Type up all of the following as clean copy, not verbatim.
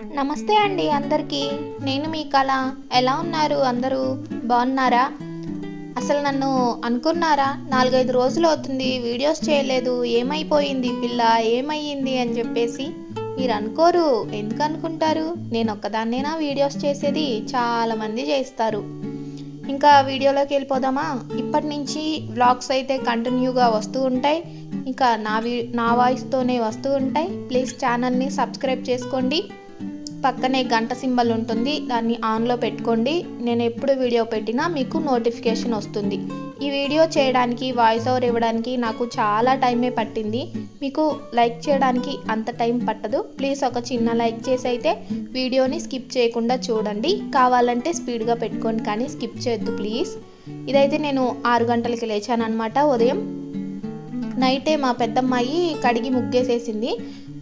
నమస్తే అండి అందరికీ. నేను మీ కళ. ఎలా ఉన్నారు అందరూ? బాగున్నారా? అసలు నన్ను అనుకున్నారా? 4-5 రోజులు అవుతుంది వీడియోస్ చేయలేదు, ఏమైపోయింది పిల్ల, ఏమయ్యింది అని చెప్పేసి. మీరు అనుకోరు, ఎందుకు అనుకుంటారు? నేను ఒక్కదాన్నేనా వీడియోస్ చేసేది? చాలామంది చేస్తారు. ఇంకా వీడియోలోకి వెళ్ళిపోదామా? ఇప్పటి నుంచి వ్లాగ్స్ అయితే కంటిన్యూగా వస్తూ ఉంటాయి. ఇంకా నా వాయిస్తోనే వస్తూ ఉంటాయి. ప్లీజ్ ఛానల్ని సబ్స్క్రైబ్ చేసుకోండి. పక్కనే గంట సింబల్ ఉంటుంది, దాన్ని ఆన్లో పెట్టుకోండి. నేను ఎప్పుడు వీడియో పెట్టినా మీకు నోటిఫికేషన్ వస్తుంది. ఈ వీడియో చేయడానికి, వాయిస్ ఓవర్ ఇవ్వడానికి నాకు చాలా టైమే పట్టింది. మీకు లైక్ చేయడానికి అంత టైం పట్టదు. ప్లీజ్ ఒక చిన్న లైక్ చేసి అయితే వీడియోని స్కిప్ చేయకుండా చూడండి. కావాలంటే స్పీడ్గా పెట్టుకోండి, కానీ స్కిప్ చేయొద్దు ప్లీజ్. ఇదైతే నేను 6 గంటలకి లేచాను అనమాట. ఉదయం నైటే మా పెద్దమ్మాయి కడిగి ముగ్గేసేసింది.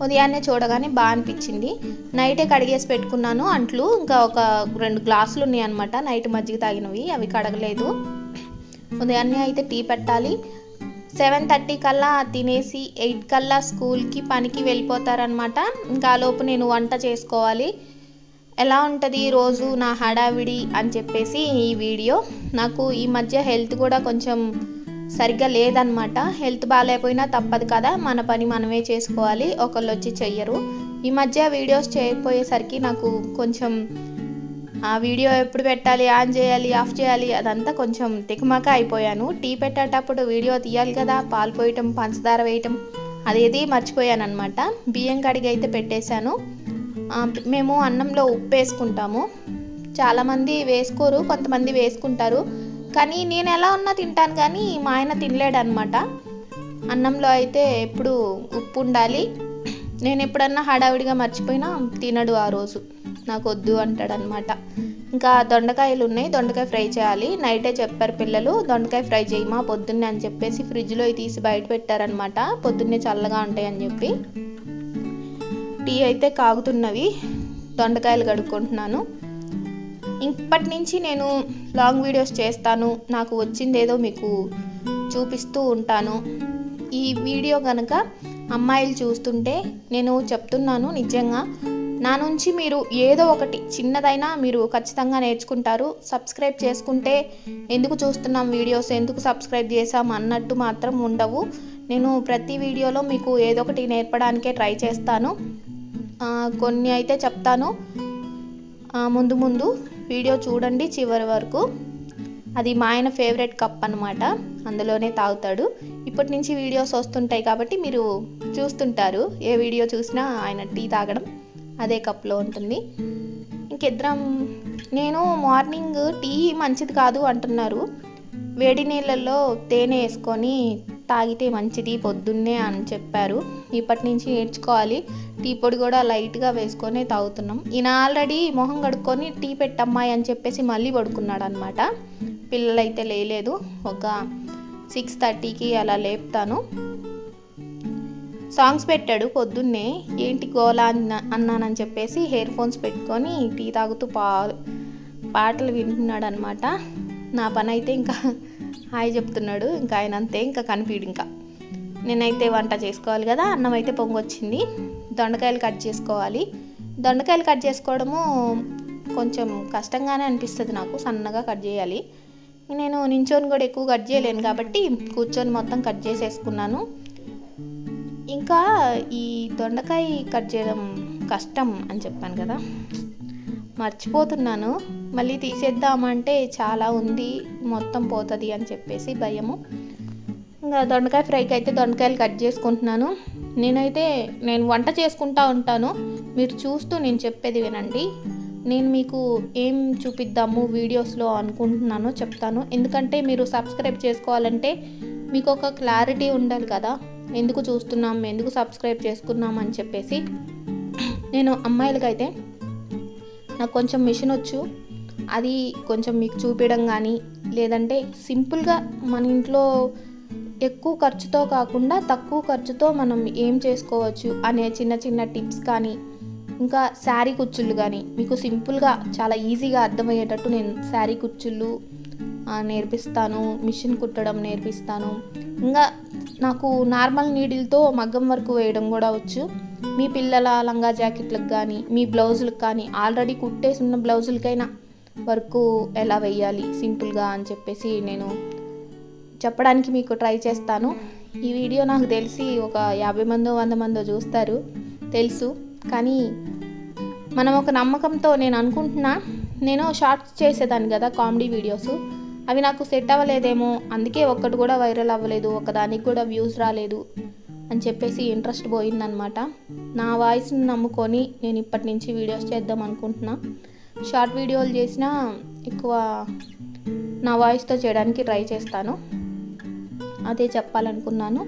ఉదయాన్నే చూడగానే బాగా అనిపించింది. నైటే కడిగేసి పెట్టుకున్నాను అంట్లు. ఇంకా ఒక 2 గ్లాసులు ఉన్నాయి అనమాట, నైట్ మజ్జిగ తాగినవి, అవి కడగలేదు. ఉదయాన్నే అయితే టీ పెట్టాలి. 7:30 కల్లా తినేసి 8 కల్లా స్కూల్కి పనికి వెళ్ళిపోతారనమాట. ఇంకా లోపు నేను వంట చేసుకోవాలి. ఎలా ఉంటుంది రోజు నా హడావిడి అని చెప్పేసి ఈ వీడియో. నాకు ఈ మధ్య హెల్త్ కూడా కొంచెం సరిగ్గా లేదనమాట. హెల్త్ బాగాలేకపోయినా తప్పదు కదా, మన పని మనమే చేసుకోవాలి, ఒకళ్ళు వచ్చి చెయ్యరు. ఈ మధ్య వీడియోస్ చేయకపోయేసరికి నాకు కొంచెం ఆ వీడియో ఎప్పుడు పెట్టాలి, ఆన్ చేయాలి, ఆఫ్ చేయాలి, అదంతా కొంచెం తికమక అయిపోయాను. టీ పెట్టేటప్పుడు వీడియో తీయాలి కదా, పాలు పోయటం, పంచదార వేయటం, అదేది మర్చిపోయాను అనమాట. బియ్యం కడిగి అయితే పెట్టేశాను. మేము అన్నంలో ఉప్పు వేసుకుంటాము. చాలామంది వేసుకోరు, కొంతమంది వేసుకుంటారు. కానీ నేను ఎలా ఉన్నా తింటాను, కానీ మా ఆయన తినలేడనమాట. అన్నంలో అయితే ఎప్పుడు ఉప్పు ఉండాలి. నేను ఎప్పుడన్నా హడావిడిగా మర్చిపోయినా తినడు ఆ రోజు, నాకు వద్దు అంటాడనమాట. ఇంకా దొండకాయలు ఉన్నాయి, దొండకాయ ఫ్రై చేయాలి. నైటే చెప్పారు పిల్లలు, దొండకాయ ఫ్రై చేయమా పొద్దున్నే అని చెప్పేసి ఫ్రిడ్జ్లో తీసి బయట పెట్టారనమాట. పొద్దున్నే చల్లగా ఉంటాయని చెప్పి. టీ అయితే కాగుతున్నవి, దొండకాయలు కడుక్కుంటున్నాను. ఇప్పటి నుంచి నేను లాంగ్ వీడియోస్ చేస్తాను. నాకు వచ్చిందేదో మీకు చూపిస్తూ ఉంటాను. ఈ వీడియో కనుక అమ్మాయిలు చూస్తుంటే నేను చెప్తున్నాను, నిజంగా నా నుంచి మీరు ఏదో ఒకటి చిన్నదైనా మీరు ఖచ్చితంగా నేర్చుకుంటారు. సబ్స్క్రైబ్ చేసుకుంటే ఎందుకు చూస్తున్నాం వీడియోస్, ఎందుకు సబ్స్క్రైబ్ చేసాం అన్నట్టు మాత్రం ఉండవు. నేను ప్రతి వీడియోలో మీకు ఏదో ఒకటి నేర్పడానికే ట్రై చేస్తాను. కొన్ని అయితే చెప్తాను. ముందు వీడియో చూడండి చివరి వరకు. అది మా ఆయన ఫేవరెట్ కప్ అనమాట, అందులోనే తాగుతాడు. ఇప్పటి నుంచి వీడియోస్ వస్తుంటాయి కాబట్టి మీరు చూస్తుంటారు. ఏ వీడియో చూసినా ఆయన టీ తాగడం అదే కప్లో ఉంటుంది. ఇంకిద్దరం, నేను మార్నింగ్ టీ మంచిది కాదు అంటున్నారు. వేడి నీళ్ళల్లో తేనె వేసుకొని తాగితే మంచిది పొద్దున్నే అని చెప్పారు. ఇప్పటి నుంచి నేర్చుకోవాలి. టీ పొడి కూడా లైట్గా వేసుకొని తాగుతున్నాం. ఈయన ఆల్రెడీ మొహం కడుక్కొని టీ పెట్టమ్మాయి అని చెప్పేసి మళ్ళీ పడుకున్నాడు అనమాట. పిల్లలైతే లేలేదు. ఒక 6:30కి అలా లేపుతాను. సాంగ్స్ పెట్టాడు పొద్దున్నే, ఏంటి గోలా అన్నానని చెప్పేసి హెయిర్ ఫోన్స్ పెట్టుకొని టీ తాగుతూ పాటలు వింటున్నాడు అనమాట. నా పని అయితే ఇంకా హాయ్ చెప్తున్నాడు. ఇంకా ఆయన అంతే, ఇంకా కనిపించడు. ఇంకా నేనైతే వంట చేసుకోవాలి కదా. అన్నం అయితే పొంగొచ్చింది. దొండకాయలు కట్ చేసుకోవాలి. దొండకాయలు కట్ చేసుకోవడము కొంచెం కష్టంగానే అనిపిస్తుంది నాకు, సన్నగా కట్ చేయాలి. నేను నించొని కూడా ఎక్కువ కట్ చేయలేను కాబట్టి కూర్చొని మొత్తం కట్ చేసేసుకున్నాను. ఇంకా ఈ దొండకాయ కట్ చేయడం కష్టం అని చెప్పాను కదా, మర్చిపోతున్నాను. మళ్ళీ తీసేద్దామంటే చాలా ఉంది, మొత్తం పోతుంది అని చెప్పేసి భయము. ఇంకా దొండకాయ ఫ్రైకి అయితే దొండకాయలు కట్ చేసుకుంటున్నాను. నేను వంట చేసుకుంటూ ఉంటాను, మీరు చూస్తూ నేను చెప్పేది వినండి. నేను మీకు ఏం చూపిద్దాము వీడియోస్లో అనుకుంటున్నానో చెప్తాను. ఎందుకంటే మీరు సబ్స్క్రైబ్ చేసుకోవాలంటే మీకు ఒక క్లారిటీ ఉండాలి కదా, ఎందుకు చూస్తున్నాం, ఎందుకు సబ్స్క్రైబ్ చేసుకున్నాం అని చెప్పేసి. నేను అమ్మాయిలకైతే నాకు కొంచెం మిషన్ వచ్చు, అది కొంచెం మీకు చూపించడం కానీ, లేదంటే సింపుల్గా మన ఇంట్లో ఎక్కువ ఖర్చుతో కాకుండా తక్కువ ఖర్చుతో మనం ఏం చేసుకోవచ్చు అనే చిన్న చిన్న టిప్స్ కానీ, ఇంకా శారీ కుచ్చుళ్ళు కానీ మీకు సింపుల్గా చాలా ఈజీగా అర్థమయ్యేటట్టు నేను శారీ కుచ్చుళ్ళు నేర్పిస్తాను, మిషన్ కుట్టడం నేర్పిస్తాను. ఇంకా నాకు నార్మల్ నీడిల్తో మగ్గం వర్క్ వేయడం కూడా వచ్చు. మీ పిల్లల లంగా జాకెట్లకు కానీ మీ బ్లౌజులకు కానీ ఆల్రెడీ కుట్టేసి ఉన్న బ్లౌజులకైనా వర్క్ ఎలా వేయాలి సింపుల్గా అని చెప్పేసి నేను చెప్పడానికి మీకు ట్రై చేస్తాను. ఈ వీడియో నాకు తెలిసి ఒక 50 మందో 100 మందో చూస్తారు తెలుసు, కానీ మనం ఒక నమ్మకంతో నేను అనుకుంటున్నా. నేను షార్ట్స్ చేసేదాన్ని కదా కామెడీ వీడియోస్, అవి నాకు సెట్ అవ్వలేదేమో, అందుకే ఒక్కటి కూడా వైరల్ అవ్వలేదు, ఒకదానికి కూడా వ్యూస్ రాలేదు అని చెప్పేసి ఇంట్రెస్ట్ పోయిందనమాట. నా వాయిస్ని నమ్ముకొని నేను ఇప్పటి నుంచి వీడియోస్ చేద్దాం అనుకుంటున్నా. షార్ట్ వీడియోలు చేసినా ఎక్కువ నా వాయిస్తో చేయడానికి ట్రై చేస్తాను, అదే చెప్పాలనుకున్నాను.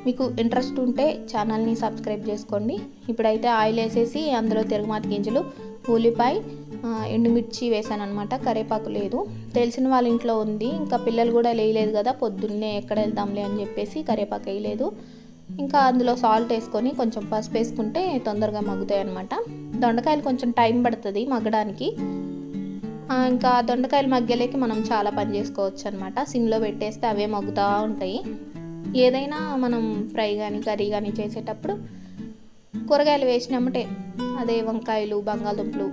మీకు ఇంట్రెస్ట్ ఉంటే ఛానల్ని సబ్స్క్రైబ్ చేసుకోండి. ఇప్పుడైతే ఆయిల్ వేసేసి అందులో తిరగమాత గింజలు, ఉల్లిపాయ, ఎండుమిర్చి వేసాను అనమాట. కరివేపాకు లేదు, తెలిసిన వాళ్ళ ఇంట్లో ఉంది, ఇంకా పిల్లలు కూడా లేయలేదు కదా, పొద్దున్నే ఎక్కడ వెళ్దాంలే అని చెప్పేసి కరివేపాకు వేయలేదు. ఇంకా అందులో సాల్ట్ వేసుకొని కొంచెం పసుపు వేసుకుంటే తొందరగా మగ్గుతాయి అనమాట. దొండకాయలు కొంచెం టైం పడుతుంది మగ్గడానికి. ఇంకా దొండకాయలు మగ్గలేకి మనం చాలా పని చేసుకోవచ్చు అనమాట. సిమ్లో పెట్టేస్తే అవే మగ్గుతూ ఉంటాయి. ఏదైనా మనం ఫ్రై కానీ కర్రీ కానీ చేసేటప్పుడు కూరగాయలు వేసినామంటే, అదే వంకాయలు, బంగాళదుంపలు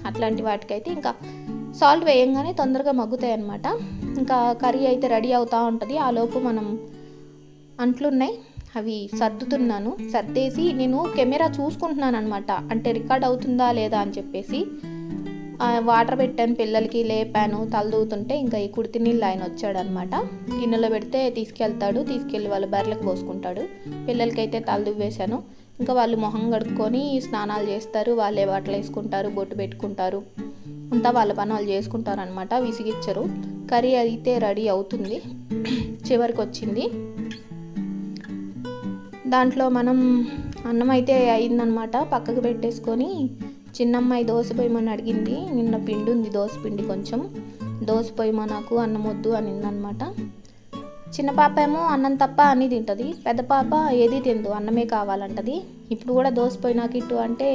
అట్లాంటి వాటికైతే ఇంకా సాల్ట్ వేయంగానే తొందరగా మగ్గుతాయి అనమాట. ఇంకా కర్రీ అయితే రెడీ అవుతూ ఉంటుంది. ఆ లోపు మనం అంట్లున్నాయి అవి సర్దుతున్నాను. సర్దేసి నేను కెమెరా చూసుకుంటున్నాను అనమాట, అంటే రికార్డ్ అవుతుందా లేదా అని చెప్పేసి. వాటర్ పెట్టాను, పిల్లలకి లేపాను, తలదూతుంటే ఇంకా ఈ కుడితి నీళ్ళు ఆయన వచ్చాడనమాట. గిన్నెలో పెడితే తీసుకెళ్ళి వాళ్ళ బర్రెలకు పోసుకుంటాడు. పిల్లలకైతే తలదువ్వేశాను. ఇంకా వాళ్ళు మొహం కడుక్కొని స్నానాలు చేస్తారు, వాళ్ళే బట్టలు వేసుకుంటారు, బొట్టు పెట్టుకుంటారు, అంతా వాళ్ళ పని వాళ్ళు చేసుకుంటారు అనమాట. విసిగిచ్చరు. కర్రీ అయితే రెడీ అవుతుంది, చివరికి వచ్చింది. దాంట్లో మనం అన్నం అయితే అయిందనమాట, పక్కకు పెట్టేసుకొని చిన్నమ్మాయి దోశ పోయమని అడిగింది. నిన్న పిండి ఉంది, దోశ పిండి కొంచెం, దోశ పోయమా నాకు అన్నం వద్దు అనిందనమాట. చిన్న పాప ఏమో అన్నం తప్ప అన్నీ తింటుంది, పెద్ద పాప ఏది తిందు, అన్నమే కావాలంటది. ఇప్పుడు కూడా దోశ పోయినాక ఇటు అంటే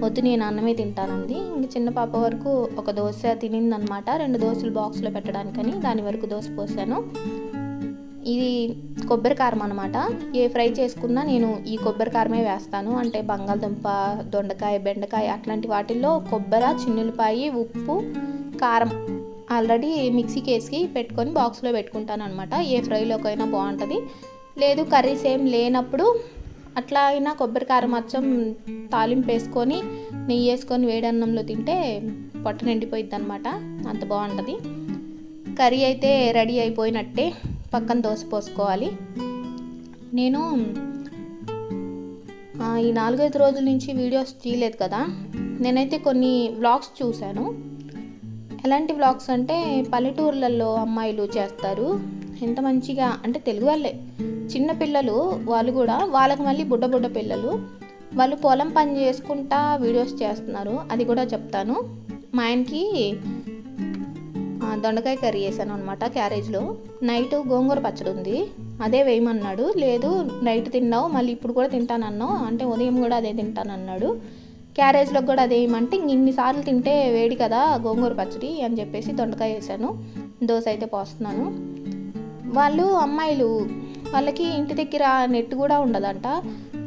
వద్దు నేను అన్నమే తింటానంది. ఇంక చిన్న పాప వరకు ఒక దోశ తినిందనమాట, 2 దోశలు బాక్స్లో పెట్టడానికని దాని వరకు దోశ పోసాను. ఇది కొబ్బరి కారం అనమాట. ఏ ఫ్రై చేసుకున్నా నేను ఈ కొబ్బరి కారమే వేస్తాను. అంటే బంగాళదుంప, దొండకాయ, బెండకాయ అట్లాంటి వాటిల్లో కొబ్బరి, చిన్నులపాయి, ఉప్పు, కారం ఆల్రెడీ మిక్సీకి వేసి పెట్టుకొని బాక్స్లో పెట్టుకుంటాను అనమాట. ఏ ఫ్రైలోకైనా బాగుంటుంది. లేదు కర్రీస్ ఏం లేనప్పుడు అట్లా అయినా కొబ్బరి కారం అచ్చం తాలింపు వేసుకొని నెయ్యి వేసుకొని వేడన్నంలో తింటే పొట్ట నిండిపోయిద్ది అనమాట, అంత బాగుంటుంది. కర్రీ అయితే రెడీ అయిపోయినట్టే, పక్కన దోశ పోసుకోవాలి. నేను ఈ 4-5 రోజుల నుంచి వీడియోస్ తీయలేదు కదా. నేనైతే కొన్ని వ్లాగ్స్ చూశాను. ఎలాంటి వ్లాగ్స్ అంటే పల్లెటూర్లలో అమ్మాయిలు చేస్తారు, ఎంత మంచిగా అంటే తెలుగు వాళ్ళే, చిన్న పిల్లలు వాళ్ళు కూడా, వాళ్ళకి మళ్ళీ బుడ్డ పిల్లలు, వాళ్ళు పొలం పని చేసుకుంటా వీడియోస్ చేస్తున్నారు. అది కూడా చెప్తాను. మా ఆయనకి దొండకాయ కర్రీ వేసాను అనమాట క్యారేజ్లో. నైట్ గోంగూర పచ్చడి ఉంది, అదే వేయమన్నాడు. లేదు నైట్ తిన్నావు మళ్ళీ ఇప్పుడు కూడా తింటానన్నావు అంటే ఉదయం కూడా అదే తింటానన్నాడు. క్యారేజ్లో కూడా అదే వేయమంటే ఇన్నిసార్లు తింటే వేడి కదా గోంగూర పచ్చడి అని చెప్పేసి దొండకాయ వేసాను. దోశ అయితే పోస్తున్నాను. వాళ్ళు అమ్మాయిలు, వాళ్ళకి ఇంటి దగ్గర నెట్ కూడా ఉండదంట.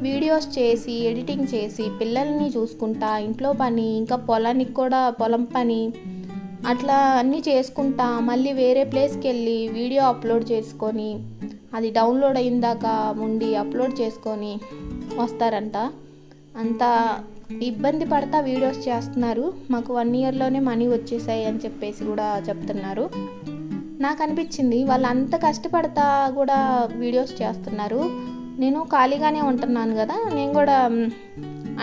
వీడియోస్ చేసి ఎడిటింగ్ చేసి పిల్లల్ని చూసుకుంటా, ఇంట్లో పని, ఇంకా పొలానికి కూడా పొలం పని అట్లా అన్నీ చేసుకుంటా మళ్ళీ వేరే ప్లేస్కి వెళ్ళి వీడియో అప్లోడ్ చేసుకొని అది డౌన్లోడ్ అయిందాక ఉండి అప్లోడ్ చేసుకొని వస్తారంట. అంత ఇబ్బంది పడతా వీడియోస్ చేస్తున్నారు. మాకు 1 ఇయర్లోనే మనీ వచ్చేసాయి అని చెప్పేసి కూడా చెప్తున్నారు. నాకు అనిపించింది వాళ్ళు అంత కష్టపడతా కూడా వీడియోస్ చేస్తున్నారు. నేను ఖాళీగానే ఉంటున్నాను కదా, నేను కూడా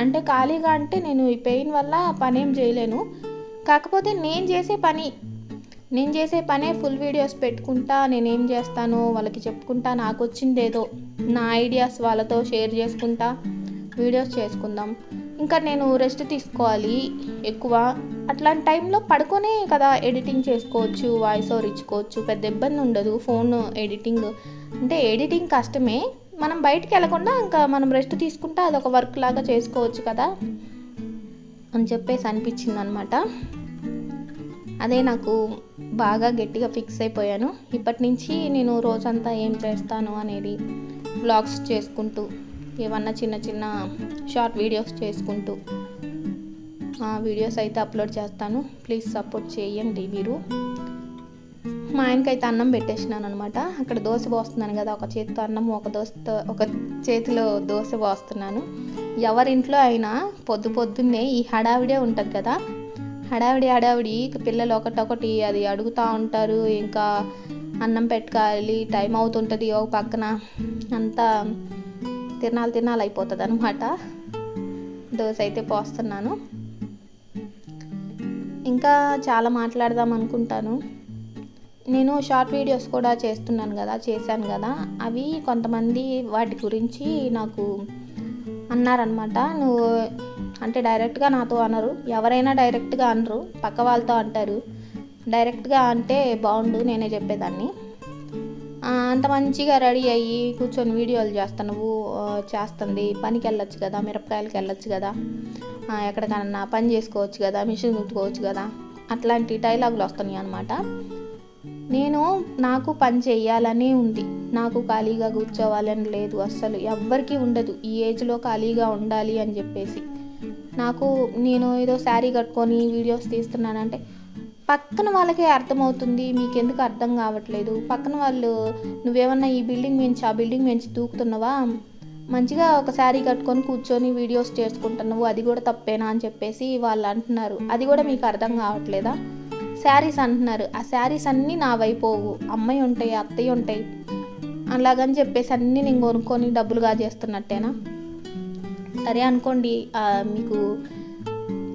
అంటే ఖాళీగా అంటే నేను ఈ పెయిన్ వల్ల పని ఏం చేయలేను. కాకపోతే నేను చేసే పనే ఫుల్ వీడియోస్ పెట్టుకుంటా, నేనేం చేస్తానో వాళ్ళకి చెప్పుకుంటా, నాకు వచ్చిందేదో నా ఐడియాస్ వాళ్ళతో షేర్ చేసుకుంటా వీడియోస్ చేసుకుందాం. ఇంకా నేను రెస్ట్ తీసుకోవాలి ఎక్కువ, అట్లాంటి టైంలో పడుకొనే కదా ఎడిటింగ్ చేసుకోవచ్చు, వాయిస్ ఓవర్ ఇచ్చుకోవచ్చు, పెద్ద ఇబ్బంది ఉండదు. ఫోన్ ఎడిటింగ్ అంటే ఎడిటింగ్ కష్టమే, మనం బయటికి వెళ్ళకుండా ఇంకా మనం రెస్ట్ తీసుకుంటా అదొక వర్క్ లాగా చేసుకోవచ్చు కదా అని చెప్పేసి అనిపించింది అనమాట. అదే నాకు బాగా గట్టిగా ఫిక్స్ అయిపోయాను. ఇప్పటి నుంచి నేను రోజంతా ఏం చేస్తాను అనేది వ్లాగ్స్ చేసుకుంటూ ఏమన్నా చిన్న చిన్న షార్ట్ వీడియోస్ చేసుకుంటూ వీడియోస్ అయితే అప్లోడ్ చేస్తాను. ప్లీజ్ సపోర్ట్ చేయండి మీరు. మా ఆయనకైతే అన్నం పెట్టేసినాను అనమాట. అక్కడ దోశ పోస్తున్నాను కదా, ఒక చేతితో అన్నం ఒక చేతిలో దోశ పోస్తున్నాను. ఎవరింట్లో అయినా పొద్దున్నే ఈ హడావిడే ఉంటుంది కదా, హడావిడి పిల్లలు ఒకటొకటి అది అడుగుతూ ఉంటారు. ఇంకా అన్నం పెట్టుకోవాలి, టైం అవుతుంటుంది. ఒక పక్కన అంతా తినాలి అయిపోతుంది అనమాట. దోశ అయితే పోస్తున్నాను. ఇంకా చాలా మాట్లాడదాం అనుకుంటాను. నేను షార్ట్ వీడియోస్ కూడా చేశాను కదా, అవి కొంతమంది వాటి గురించి నాకు అన్నారనమాట. నువ్వు అంటే డైరెక్ట్గా నాతో అనరు, ఎవరైనా డైరెక్ట్గా అనరు, పక్క వాళ్ళతో అంటారు. డైరెక్ట్గా అంటే బాగుండు, నేనే చెప్పేదాన్ని. అంత మంచిగా రెడీ అయ్యి కూర్చొని వీడియోలు చేస్తుంది, పనికి వెళ్ళొచ్చు కదా, మిరపకాయలకి వెళ్ళొచ్చు కదా, ఎక్కడికన్నా పని చేసుకోవచ్చు కదా, మిషన్ కుట్టుకోవచ్చు కదా, అట్లాంటి డైలాగులు వస్తున్నాయి అనమాట. నాకు పని చేయాలనే ఉంది, నాకు ఖాళీగా కూర్చోవాలని లేదు, అస్సలు ఎవ్వరికీ ఉండదు ఈ ఏజ్లో ఖాళీగా ఉండాలి అని చెప్పేసి. నేను ఏదో శారీ కట్టుకొని వీడియోస్ తీస్తున్నానంటే పక్కన వాళ్ళకే అర్థమవుతుంది, మీకెందుకు అర్థం కావట్లేదు? పక్కన వాళ్ళు నువ్వేమన్నా ఈ బిల్డింగ్ నుంచి ఆ బిల్డింగ్ నుంచి దూకుతున్నావా, మంచిగా ఒక శారీ కట్టుకొని కూర్చొని వీడియోస్ చేసుకుంటున్నావు, అది కూడా తప్పేనా అని చెప్పేసి వాళ్ళు అంటున్నారు. అది కూడా మీకు అర్థం కావట్లేదా? శారీస్ అంటున్నారు, ఆ శారీస్ అన్నీ నా వైపోవు, అమ్మాయి ఉంటాయి, అత్తయ్య ఉంటాయి, అలాగని చెప్పేసి అన్నీ నేను కొనుక్కొని డబ్బులుగా చేస్తున్నట్టేనా? సరే అనుకోండి, మీకు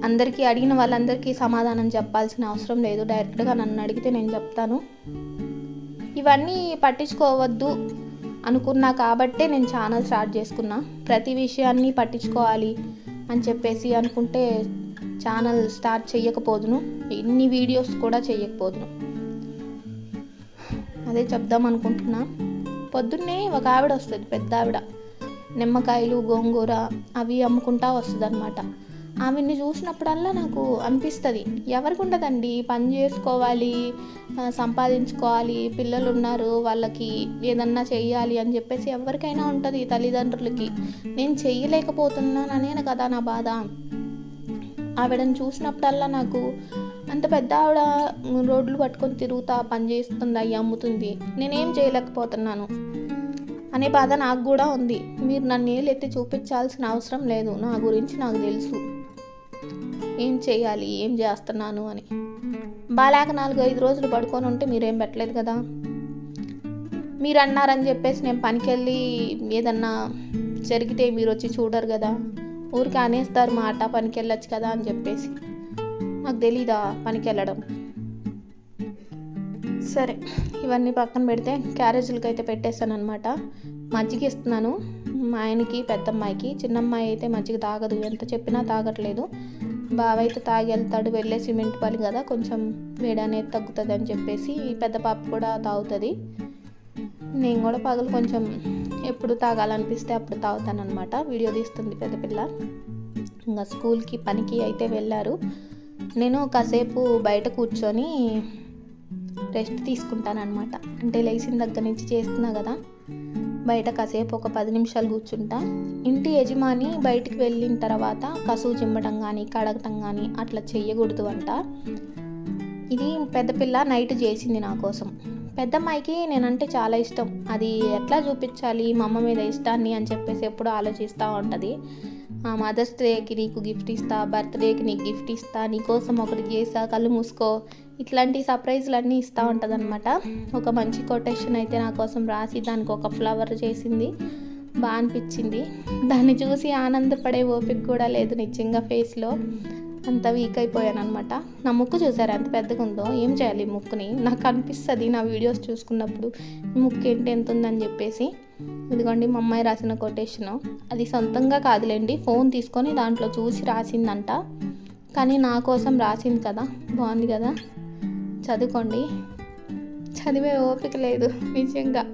అందరికీ అడిగిన వాళ్ళందరికీ సమాధానం చెప్పాల్సిన అవసరం లేదు, డైరెక్ట్గా నన్ను అడిగితే నేను చెప్తాను. ఇవన్నీ పట్టించుకోవద్దు అనుకున్నా కాబట్టే నేను ఛానల్ స్టార్ట్ చేసుకున్నా. ప్రతి విషయాన్ని పట్టించుకోవాలి అని చెప్పేసి అనుకుంటే ఛానల్ స్టార్ట్ చేయకపోదును, ఇన్ని వీడియోస్ కూడా చేయకపోదును. అదే చెప్దాం అనుకుంటున్నా. పొద్దున్నే ఒక ఆవిడ వస్తుంది, పెద్ద ఆవిడ, నిమ్మకాయలు గోంగూర అవి అమ్ముకుంటా వస్తుంది అనమాట. ఆవిడ్ని చూసినప్పుడల్లా నాకు అనిపిస్తుంది, ఎవరికి ఉండదండి, పని చేసుకోవాలి, సంపాదించుకోవాలి, పిల్లలు ఉన్నారు, వాళ్ళకి ఏదన్నా చెయ్యాలి అని చెప్పేసి ఎవరికైనా ఉంటుంది, తల్లిదండ్రులకి. నేను చెయ్యలేకపోతున్నాననే కదా నా బాధ. ఆవిడని చూసినప్పుడల్లా నాకు అంత పెద్ద ఆవిడ రోడ్లు పట్టుకొని తిరుగుతా పని చేస్తుంది, అవి అమ్ముతుంది, నేనేం చేయలేకపోతున్నాను అనే బాధ నాకు కూడా ఉంది. మీరు నన్ను ఏలెత్తి చూపించాల్సిన అవసరం లేదు, నా గురించి నాకు తెలుసు, ఏం చేయాలి, ఏం చేస్తున్నాను అని. బాలేక 4-5 రోజులు పడుకొని ఉంటే మీరేం పెట్టలేదు కదా, మీరు అన్నారని చెప్పేసి నేను పనికి వెళ్ళి ఏదన్నా జరిగితే మీరు వచ్చి చూడరు కదా, ఊరికి అనేస్తారు మాట, పనికి వెళ్ళొచ్చు కదా అని చెప్పేసి. నాకు తెలీదా పనికి వెళ్ళడం? సరే, ఇవన్నీ పక్కన పెడితే క్యారేజీలకి అయితే పెట్టేస్తాను అనమాట. మజ్జిగ ఇస్తున్నాను మా ఆయనకి, పెద్దమ్మాయికి. చిన్నమ్మాయి అయితే మజ్జిగ తాగదు, ఎంత చెప్పినా తాగట్లేదు. బావ అయితే తాగి వెళ్తాడు, వెళ్ళే సిమెంట్ పని కదా, కొంచెం వేడి అనేది తగ్గుతుంది అని చెప్పేసి పెద్ద పాప కూడా తాగుతుంది. నేను కూడా పగలు కొంచెం ఎప్పుడు తాగాలనిపిస్తే అప్పుడు తాగుతాను అనమాట. వీడియో తీస్తుంది పెద్ద పిల్ల. ఇంకా స్కూల్కి పనికి అయితే వెళ్ళారు. నేను కాసేపు బయట కూర్చొని రెస్ట్ తీసుకుంటానమాట. అంటే లేచిన దగ్గర నుంచి చేస్తున్నా కదా, బయట కాసేపు ఒక 10 నిమిషాలు కూర్చుంటా. ఇంటి యజమాని బయటికి వెళ్ళిన తర్వాత కసువు చిమ్మటం కానీ కడగటం కానీ అట్లా చెయ్యకూడదు అంట. ఇది పెద్ద పిల్ల నైట్ చేసింది నా కోసం. పెద్దమ్మాయికి నేనంటే చాలా ఇష్టం, అది ఎట్లా చూపించాలి మా అమ్మ మీద ఇష్టాన్ని అని చెప్పేసి ఎప్పుడూ ఆలోచిస్తూ ఉంటుంది. మదర్స్ డేకి నీకు గిఫ్ట్ ఇస్తా, బర్త్డేకి నీకు గిఫ్ట్ ఇస్తా, నీకోసం ఒకటి చేసా, కళ్ళు మూసుకో, ఇట్లాంటి సర్ప్రైజ్లు అన్నీ ఇస్తూ ఉంటుంది అనమాట. ఒక మంచి కొటేషన్ అయితే నా కోసం రాసి దానికి ఒక ఫ్లవర్ చేసింది, బాగా అనిపించింది. దాన్ని చూసి ఆనందపడే ఓపిక కూడా లేదు నిజంగా, ఫేస్లో అంత వీక్ అయిపోయాను అనమాట. నా ముక్కు చూసారు ఎంత పెద్దగా ఉందో, ఏం చేయాలి ముక్కుని? నాకు అనిపిస్తుంది నా వీడియోస్ చూసుకున్నప్పుడు ముక్కు ఎంత ఉందని చెప్పేసి. ఇదిగోండి మా అమ్మాయి రాసిన కొటేషను. అది సొంతంగా కాదులేండి, ఫోన్ తీసుకొని దాంట్లో చూసి రాసిందంట, కానీ నా కోసం రాసింది కదా, బాగుంది కదా, చదువుకోండి. చదివే ఓపిక లేదు నిజంగా.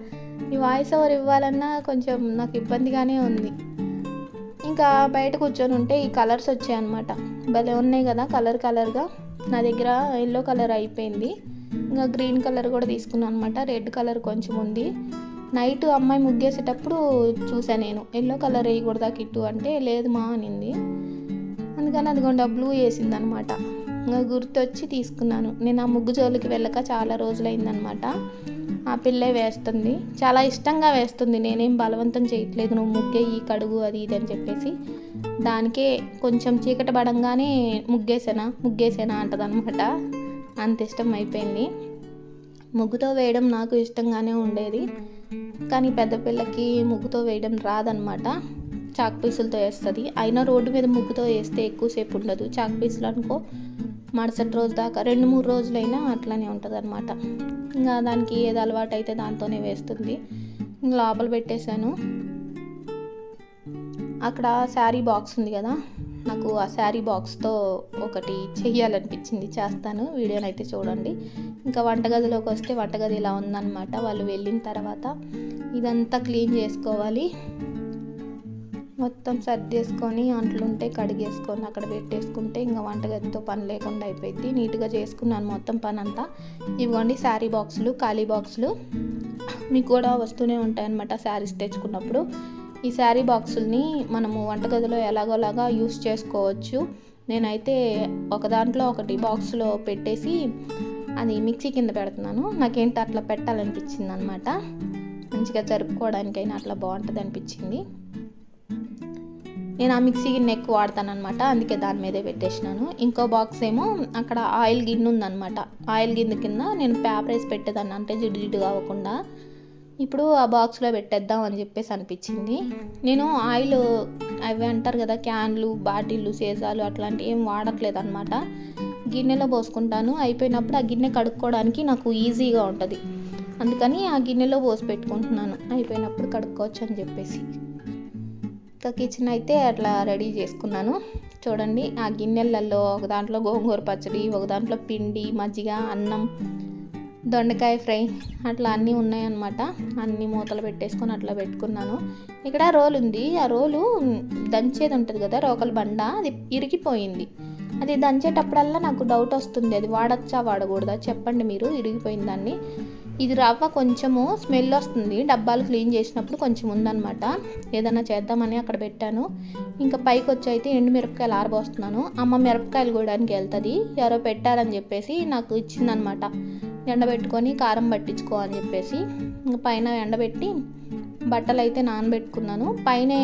ఈ వాయిస్ ఓవర్ ఇవ్వాలన్నా కొంచెం నాకు ఇబ్బందిగానే ఉంది. ఇంకా బయట కూర్చొని ఉంటే ఈ కలర్స్ వచ్చాయన్నమాట, భలే ఉన్నాయి కదా, కలర్గా. నా దగ్గర ఎల్లో కలర్ అయిపోయింది, ఇంకా గ్రీన్ కలర్ కూడా తీసుకున్నాను అనమాట. రెడ్ కలర్ కొంచెం ఉంది, నైట్ అమ్మాయి ముగ్గేసేటప్పుడు చూసాను నేను, ఎల్లో కలర్ వేయకూడదా కిట్టు అంటే లేదు మా అనింది. అందుకని అదిగోండి ఆ బ్లూ వేసింది అనమాట. ఇంకా గుర్తొచ్చి తీసుకున్నాను. నేను ఆ ముగ్గు జోలికి వెళ్ళక చాలా రోజులైందనమాట. ఆ పిల్లే వేస్తుంది, చాలా ఇష్టంగా వేస్తుంది. నేనేం బలవంతం చేయట్లేదు, నువ్వు ముగ్గేయి కడుగు అది ఇది అని చెప్పేసి. దానికే కొంచెం చీకటి పడంగానే ముగ్గేసేనా అంటదనమాట. అంత ఇష్టం అయిపోయింది. ముగ్గుతో వేయడం నాకు ఇష్టంగానే ఉండేది, కానీ పెద్ద పిల్లకి ముగ్గుతో వేయడం రాదనమాట. చాక్ పీసులతో వేస్తుంది. అయినా రోడ్డు మీద ముగ్గుతో వేస్తే ఎక్కువసేపు ఉండదు. చాక్ పీసులు అనుకో మరుసటి రోజు దాకా 2-3 రోజులైనా అట్లానే ఉంటుంది అనమాట. ఇంకా దానికి ఏది అలవాటు అయితే దాంతోనే వేస్తుంది. ఇంకా లోపల పెట్టేశాను. అక్కడ శారీ బాక్స్ ఉంది కదా, నాకు ఆ శారీ బాక్స్తో ఒకటి చెయ్యాలనిపించింది, చేస్తాను. వీడియోనైతే చూడండి. ఇంకా వంటగదిలోకి వస్తే వంటగది ఇలా ఉందన్నమాట. వాళ్ళు వెళ్ళిన తర్వాత ఇదంతా క్లీన్ చేసుకోవాలి. మొత్తం సర్దేసుకొని అంట్లుంటే కడిగేసుకొని అక్కడ పెట్టేసుకుంటే ఇంకా వంటగదితో పని లేకుండా అయిపోయింది. నీట్గా చేసుకున్నాను మొత్తం పని అంతా. ఇవ్వండి శారీ బాక్సులు, ఖాళీ బాక్సులు మీకు కూడా వస్తూనే ఉంటాయన్నమాట శారీస్ తెచ్చుకున్నప్పుడు. ఈ శారీ బాక్సుల్ని మనము వంటగదిలో ఎలాగోలాగా యూస్ చేసుకోవచ్చు. నేనైతే ఒక దాంట్లో ఒకటి బాక్స్లో పెట్టేసి అది మిక్సీ కింద పెడుతున్నాను. నాకేంటి అట్లా పెట్టాలనిపించింది అనమాట. మంచిగా జరుపుకోవడానికైనా అట్లా బాగుంటుంది అనిపించింది. నేను ఆ మిక్సీ గిన్నె ఎక్కువ వాడతాను అనమాట, అందుకే దాని మీదే పెట్టేసినాను. ఇంకో బాక్స్ ఏమో అక్కడ ఆయిల్ గిన్నె ఉందన్నమాట. ఆయిల్ గిన్నె కింద నేను పేపర్ వేసి పెట్టేదాన్ని, అంటే జిడ్డు కావకుండా. ఇప్పుడు ఆ బాక్స్లో పెట్టేద్దాం అని చెప్పేసి అనిపించింది. నేను ఆయిల్ అవి అంటారు కదా, క్యాన్లు, బాటిళ్ళు, సీసాలు అట్లాంటివి ఏం వాడట్లేదు అనమాట. గిన్నెలో పోసుకుంటాను. అయిపోయినప్పుడు ఆ గిన్నె కడుక్కోవడానికి నాకు ఈజీగా ఉంటుంది, అందుకని ఆ గిన్నెలో పోసి పెట్టుకుంటున్నాను. అయిపోయినప్పుడు కడుక్కోవచ్చు అని చెప్పేసి. ఇంకా కిచెన్ అయితే అట్లా రెడీ చేసుకున్నాను. చూడండి, ఆ గిన్నెలలో ఒక దాంట్లో గోంగూర పచ్చడి, ఒక దాంట్లో పిండి, మజ్జిగ, అన్నం, దొండకాయ ఫ్రై అట్లా అన్నీ ఉన్నాయన్నమాట. అన్నీ మూతలు పెట్టేసుకొని అట్లా పెట్టుకున్నాను. ఇక్కడ రోలు ఉంది. ఆ రోలు దంచేది ఉంటుంది కదా, రోకల బండ, అది ఇరిగిపోయింది. అది దంచేటప్పుడల్లా నాకు డౌట్ వస్తుంది, అది వాడచ్చా వాడకూడదా చెప్పండి మీరు. ఇరిగిపోయిన దాన్ని, ఇది రవ్వ కొంచెము స్మెల్ వస్తుంది, డబ్బాలు క్లీన్ చేసినప్పుడు కొంచెం ఉందన్నమాట. ఏదైనా చేద్దామని అక్కడ పెట్టాను. ఇంకా పైకి వచ్చి అయితే ఎండు మిరపకాయలు ఆరబోస్తున్నాను. అమ్మ మిరపకాయలు కూడానికి వెళ్తుంది, ఎవరో పెట్టారని చెప్పేసి నాకు ఇచ్చిందనమాట. ఎండబెట్టుకొని కారం పట్టించుకో అని చెప్పేసి ఇంకా పైన ఎండబెట్టి బట్టలు అయితే నానబెట్టుకున్నాను. పైనే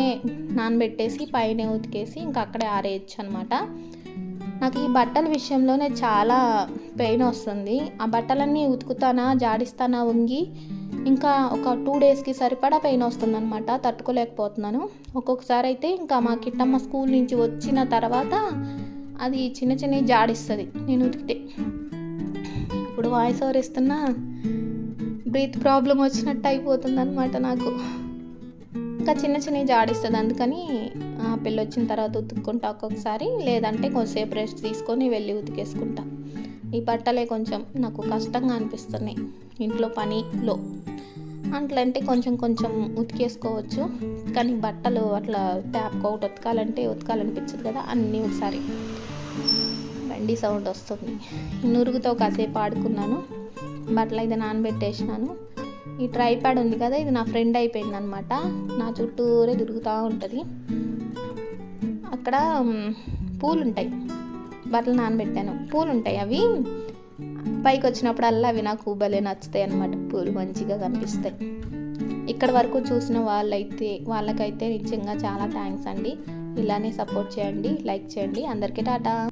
నానబెట్టేసి పైనే ఉతికేసి ఇంకా అక్కడే ఆరేయచ్చు అనమాట. నాకు ఈ బట్టల విషయంలోనే చాలా పెయిన్ వస్తుంది. ఆ బట్టలన్నీ ఉతుకుతానా, జాడిస్తానా వంగి, ఇంకా ఒక 2 డేస్కి సరిపడా పెయిన్ వస్తుంది అనమాట. తట్టుకోలేకపోతున్నాను. ఒక్కొక్కసారి అయితే ఇంకా మా కిట్టమ్మ స్కూల్ నుంచి వచ్చిన తర్వాత అది చిన్న జాడిస్తుంది నేను ఉతికితే. ఇప్పుడు వాయిస్ ఓవర్ ఇస్తున్నా బ్రీత్ ప్రాబ్లం వచ్చినట్టు అయిపోతుంది అనమాట నాకు. ఇంకా చిన్న జాడిస్తుంది, అందుకని పిల్ల వచ్చిన తర్వాత ఉతుక్కుంటా ఒక్కొక్కసారి, లేదంటే కొంచెంసేపు రెస్ట్ తీసుకొని వెళ్ళి ఉతికేసుకుంటా. ఈ బట్టలే కొంచెం నాకు కష్టంగా అనిపిస్తున్నాయి ఇంట్లో పనిలో. అట్లంటే కొంచెం ఉతికేసుకోవచ్చు, కానీ బట్టలు అట్లా ట్యాప్కి ఒకటి ఉతకాలనిపించదు కదా, అన్నీ ఒకసారి. బండి సౌండ్ వస్తుంది. నురుగుతో కాసేపు ఆడుకున్నాను. బట్టలు అయితే నానబెట్టేసినాను. ఈ ట్రైప్యాడ్ ఉంది కదా, ఇది నా ఫ్రెండ్ అయిపోయింది అనమాట. నా చుట్టూరే తిరుగుతూ ఉంటుంది. అక్కడ పూలు ఉంటాయి, బట్టలు నానబెట్టాను, పూలు ఉంటాయి. అవి పైకి వచ్చినప్పుడల్లా అవి నాకు భలే నచ్చుతాయి అనమాట. పూలు మంచిగా కనిపిస్తాయి. ఇక్కడ వరకు చూసిన వాళ్ళకైతే నిజంగా చాలా థ్యాంక్స్ అండి. ఇలానే సపోర్ట్ చేయండి, లైక్ చేయండి. అందరికీ టాటా.